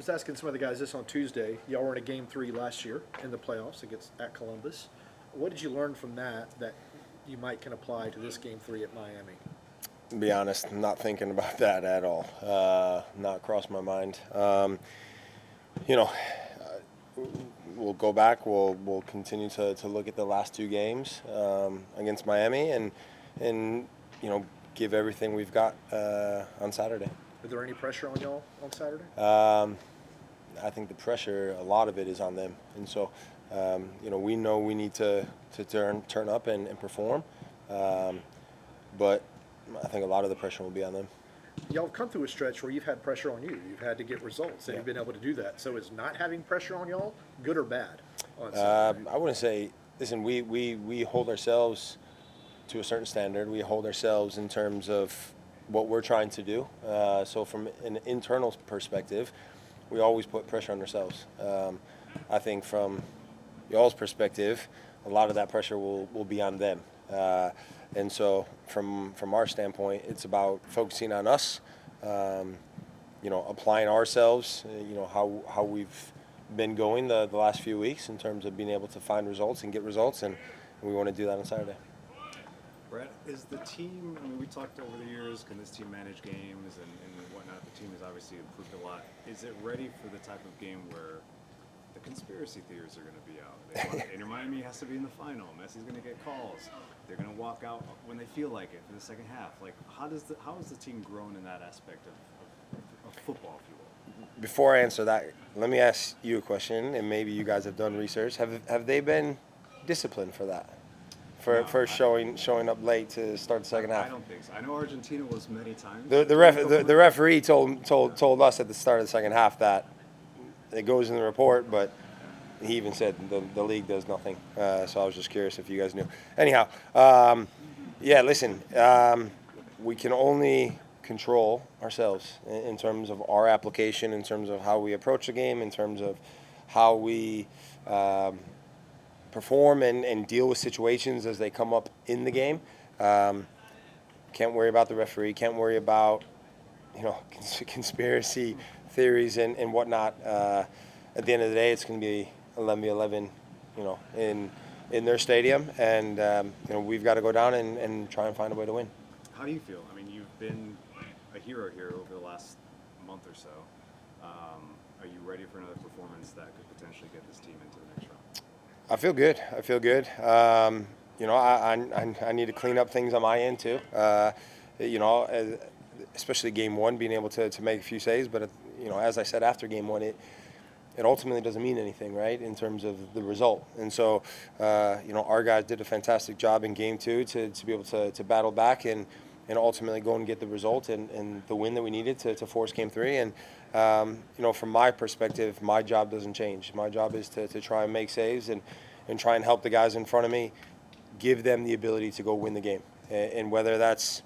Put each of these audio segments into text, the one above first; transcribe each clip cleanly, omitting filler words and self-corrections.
was asking some of the guys this on Tuesday. Y'all were in a game 3 last year in the playoffs against at Columbus. What did you learn from that you might can apply to this game 3 at Miami? To be honest, I'm not thinking about that at all. Not crossed my mind. You know, we'll go back. We'll continue to look at the last 2 games against Miami and give everything we've got on Saturday. Is there any pressure on y'all on Saturday? I think the pressure, a lot of it is on them, and so we know we need to turn up and perform, but I think a lot of the pressure will be on them. Y'all have come through a stretch where you've had pressure on you. You've had to get results, and you've been able to do that. So is not having pressure on y'all good or bad on Saturday? I wouldn't say. Listen, we hold ourselves to a certain standard. We hold ourselves in terms of what we're trying to do. So from an internal perspective, we always put pressure on ourselves. I think from y'all's perspective, a lot of that pressure will be on them. And so from our standpoint, it's about focusing on us, applying ourselves, how we've been going the last few weeks in terms of being able to find results and get results, and we want to do that on Saturday. Brett, is the team, we talked over the years, can this team manage games and whatnot? The team has obviously improved a lot. Is it ready for the type of game where the conspiracy theories are going to be out? Inter Miami has to be in the final. Messi's going to get calls. They're going to walk out when they feel like it for the second half. Like, how has the team grown in that aspect of football, if you will? Before I answer that, let me ask you a question, and maybe you guys have done research. Have they been disciplined for that? For showing up late to start the second half. I don't think so. I know Argentina was many times. The referee told us at the start of the second half that it goes in the report, but he even said the league does nothing. So I was just curious if you guys knew. Anyhow, listen, we can only control ourselves in terms of our application, in terms of how we approach the game, in terms of how we perform and deal with situations as they come up in the game. Can't worry about the referee. Can't worry about conspiracy theories and whatnot. At the end of the day, it's going to be 11-11, in their stadium, and we've got to go down and try and find a way to win. How do you feel? I mean, you've been a hero here over the last month or so. Are you ready for another performance that could potentially get this team into the next round? I feel good. I need to clean up things on my end too. Especially game 1, being able to make a few saves. But as I said after game 1, it ultimately doesn't mean anything, right, in terms of the result. And so, our guys did a fantastic job in game 2 to be able to battle back and ultimately go and get the result and the win that we needed to force game 3. And from my perspective, my job doesn't change. My job is to try and make saves and try and help the guys in front of me, give them the ability to go win the game. And whether that's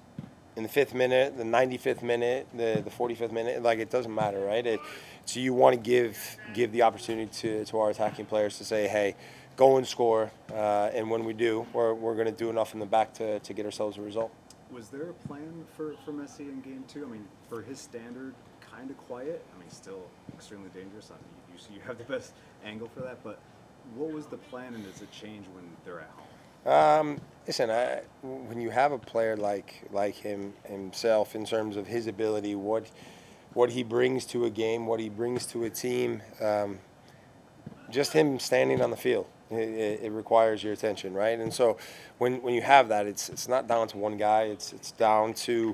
in the 5th minute, the 95th minute, the 45th minute, it doesn't matter, right? So you want to give the opportunity to our attacking players to say, hey, go and score. And when we do, we're going to do enough in the back to get ourselves a result. Was there a plan for Messi in game 2? I mean, for his standard, kind of quiet. I mean, still extremely dangerous. You have the best angle for that. But what was the plan, and does it change when they're at home? Listen, when you have a player like himself, in terms of his ability, what he brings to a game, what he brings to a team, just him standing on the field, it requires your attention, right? And so when you have that, it's not down to one guy. It's down to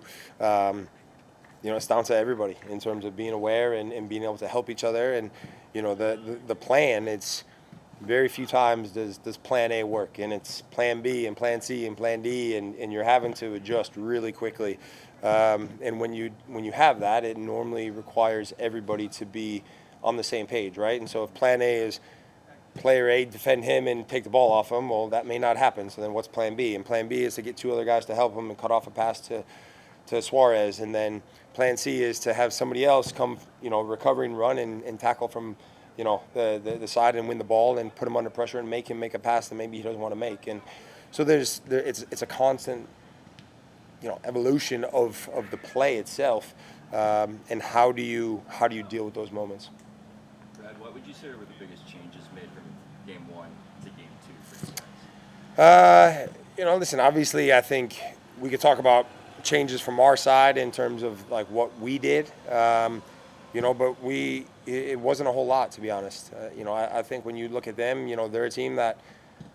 it's down to everybody in terms of being aware and being able to help each other. And the plan, it's very few times does plan A work, and it's plan B and plan C and plan D, and you're having to adjust really quickly. And when you have that, it normally requires everybody to be on the same page, right? And so if plan A is player A defend him and take the ball off him, well, that may not happen. So then what's plan B? And plan B is to get 2 other guys to help him and cut off a pass to Suarez. And then plan C is to have somebody else come, recover and run and tackle from, the side and win the ball and put him under pressure and make him make a pass that maybe he doesn't want to make. And so it's a constant, evolution of the play itself. And how do you deal with those moments? Brad, what would you say were the biggest changes made from game 1 to game 2 for you guys? Listen, obviously, I think we could talk about changes from our side in terms of like what we did. But it wasn't a whole lot, to be honest. I think when you look at them, they're a team that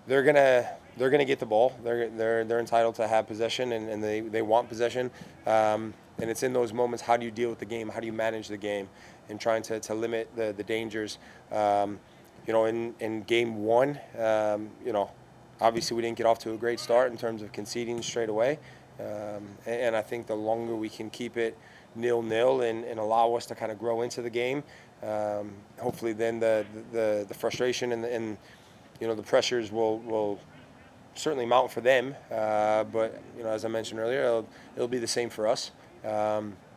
they're gonna get the ball. They're entitled to have possession, and they want possession. And it's in those moments, how do you deal with the game? How do you manage the game? And trying to limit the dangers. In game 1, obviously we didn't get off to a great start in terms of conceding straight away. And I think the longer we can keep it 0-0 and allow us to kind of grow into the game, hopefully then the frustration and the pressures will certainly mount for them. But as I mentioned earlier, it'll be the same for us.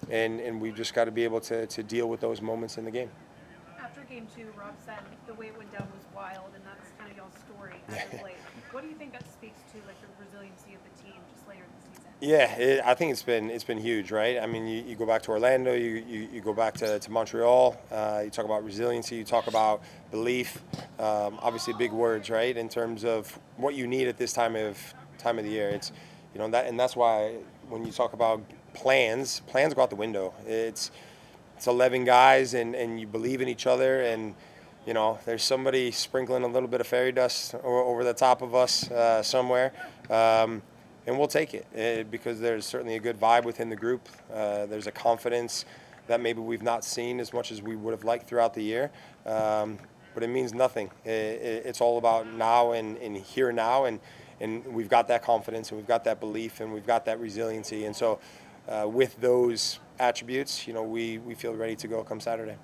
And we've just got to be able to deal with those moments in the game. After game 2, Rob said the way it went down was wild, and that's kind of y'all's story as of late. What do you think that speaks to, like the resiliency of the team just later in the season? Yeah, I think it's been huge, right? I mean, you go back to Orlando, you go back to Montreal. You talk about resiliency, you talk about belief. Obviously, big words, right? In terms of what you need at this time of the year. It's and that's why when you talk about plans go out the window. It's 11 guys, and you believe in each other, and there's somebody sprinkling a little bit of fairy dust over the top of us somewhere, and we'll take it because there's certainly a good vibe within the group. There's a confidence that maybe we've not seen as much as we would have liked throughout the year, but it means nothing. It's all about now and here now, and we've got that confidence, and we've got that belief, and we've got that resiliency, and so with those attributes, we feel ready to go come Saturday.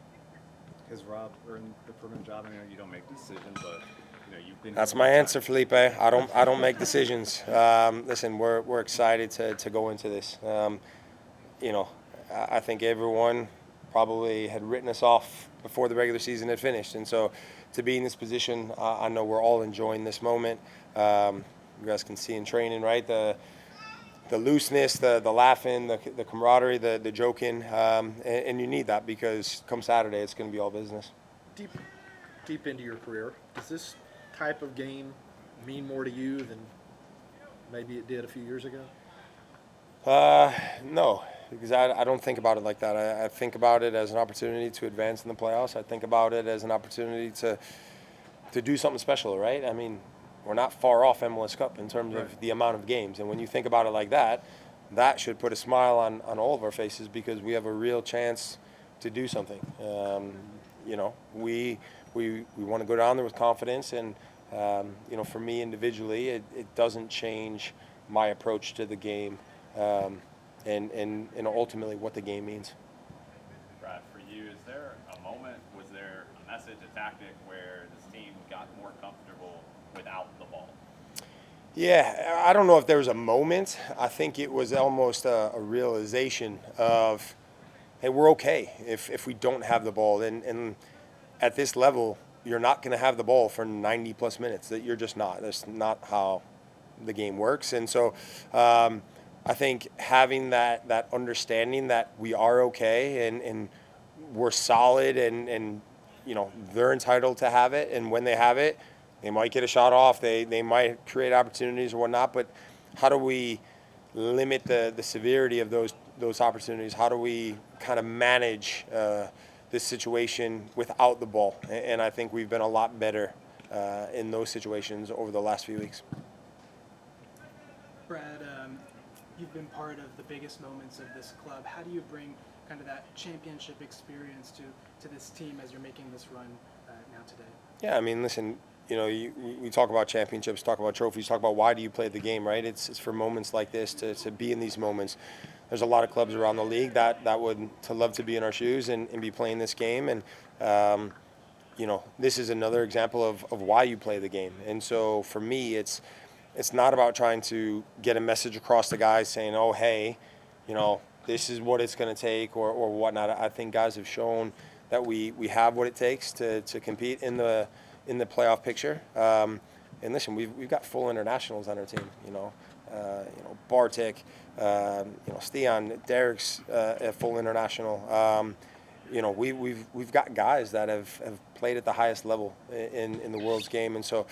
Has Rob earned the permanent job? I know you don't make decisions, but you've been. That's my answer, Felipe. I don't make decisions. Listen, we're excited to go into this. I think everyone probably had written us off before the regular season had finished, and so to be in this position, I know we're all enjoying this moment. You guys can see in training, right? The looseness, the laughing, the camaraderie, the joking, and you need that because come Saturday, it's going to be all business. Deep into your career, does this type of game mean more to you than maybe it did a few years ago? No, because I don't think about it like that. I think about it as an opportunity to advance in the playoffs. I think about it as an opportunity to do something special, right? I mean, we're not far off MLS Cup in terms of the amount of games. And when you think about it like that, that should put a smile on all of our faces because we have a real chance to do something. We want to go down there with confidence. And, for me individually, it doesn't change my approach to the game and ultimately what the game means. Brad, for you, is there a moment, was there a message, a tactic where this team got more comfortable without the ball? Yeah, I don't know if there was a moment. I think it was almost a realization of, hey, we're okay if we don't have the ball. And at this level, you're not going to have the ball for 90-plus minutes. That you're just not. That's not how the game works. And so I think having that understanding that we are okay and we're solid and they're entitled to have it. And when they have it, they might get a shot off. They might create opportunities or whatnot. But how do we limit the severity of those opportunities? How do we kind of manage this situation without the ball? And I think we've been a lot better in those situations over the last few weeks. Brad, you've been part of the biggest moments of this club. How do you bring kind of that championship experience to this team as you're making this run now today? Yeah, I mean, listen, we talk about championships, talk about trophies, talk about why do you play the game, right? It's for moments like this to be in these moments. There's a lot of clubs around the league that would love to be in our shoes and be playing this game. And, this is another example of why you play the game. And so for me, it's not about trying to get a message across to guys saying, oh, hey, this is what it's going to take or whatnot. I think guys have shown that we have what it takes to compete in the playoff picture. And listen, we've got full internationals on our team. Bartek, Stian, Derek's a full international. we've got guys that have played at the highest level in the world's game, and so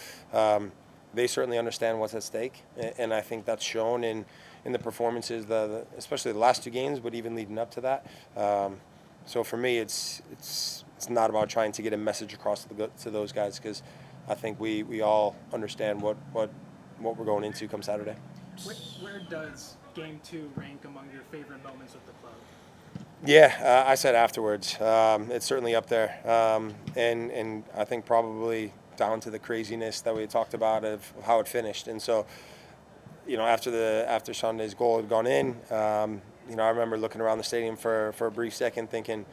they certainly understand what's at stake, and I think that's shown in the performances, especially the last two games, but even leading up to that. So for me, it's not about trying to get a message across to those guys, because I think we all understand what we're going into come Saturday. Where does Game 2 rank among your favorite moments with the club? Yeah, I said afterwards. It's certainly up there, and I think probably down to the craziness that we talked about of how it finished. And so, after Sunday's goal had gone in, I remember looking around the stadium for a brief second, thinking,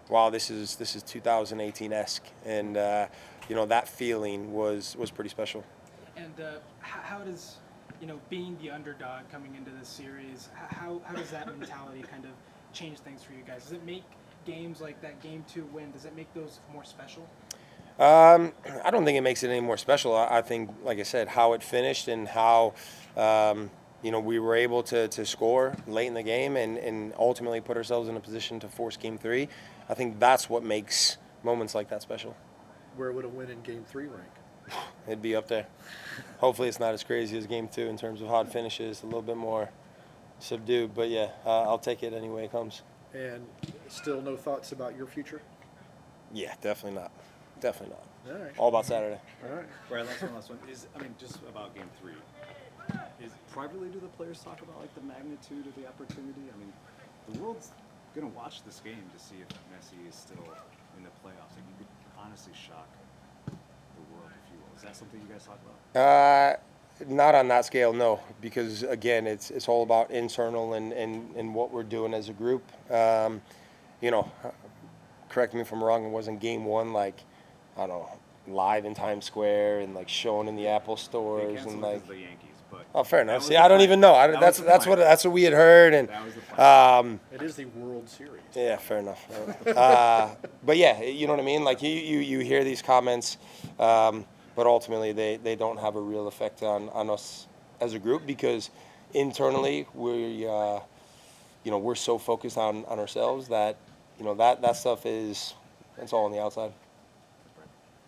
"Wow, this is 2018-esque," and that feeling was pretty special. And how does being the underdog coming into this series, how does that mentality kind of change things for you guys? Does it make games like that Game 2 win, does it make those more special? I don't think it makes it any more special. I think, like I said, how it finished and how we were able to score late in the game and ultimately put ourselves in a position to force Game 3. I think that's what makes moments like that special. Where would a win in Game 3 rank? It'd be up there. Hopefully it's not as crazy as Game 2 in terms of how it finishes, a little bit more subdued. But yeah, I'll take it any way it comes. And still no thoughts about your future? Yeah, definitely not. Definitely not. All right. All about Saturday. All right. Brad, last one. Just about Game 3. Privately, do the players talk about like the magnitude of the opportunity? I mean, the world's gonna watch this game to see if Messi is still in the playoffs. Like, you could honestly shock the world, if you will. Is that something you guys talk about? Not on that scale, no, because again, it's all about internal and what we're doing as a group. Correct me if I'm wrong. It wasn't Game 1 like, I don't know, live in Times Square and like shown in the Apple They stores canceled and it like. 'cause of the Yankees, but Oh, fair that enough. was See, the I don't plan. even know. That was That's the plan. that's what we had heard, and That was the plan. It is the World Series. yeah, fair enough. But yeah, you know what I mean. Like you hear these comments, but ultimately they don't have a real effect on us as a group, because internally we're so focused on ourselves that that stuff it's all on the outside.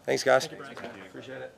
Thanks, guys. Thank you, Brian. Appreciate it.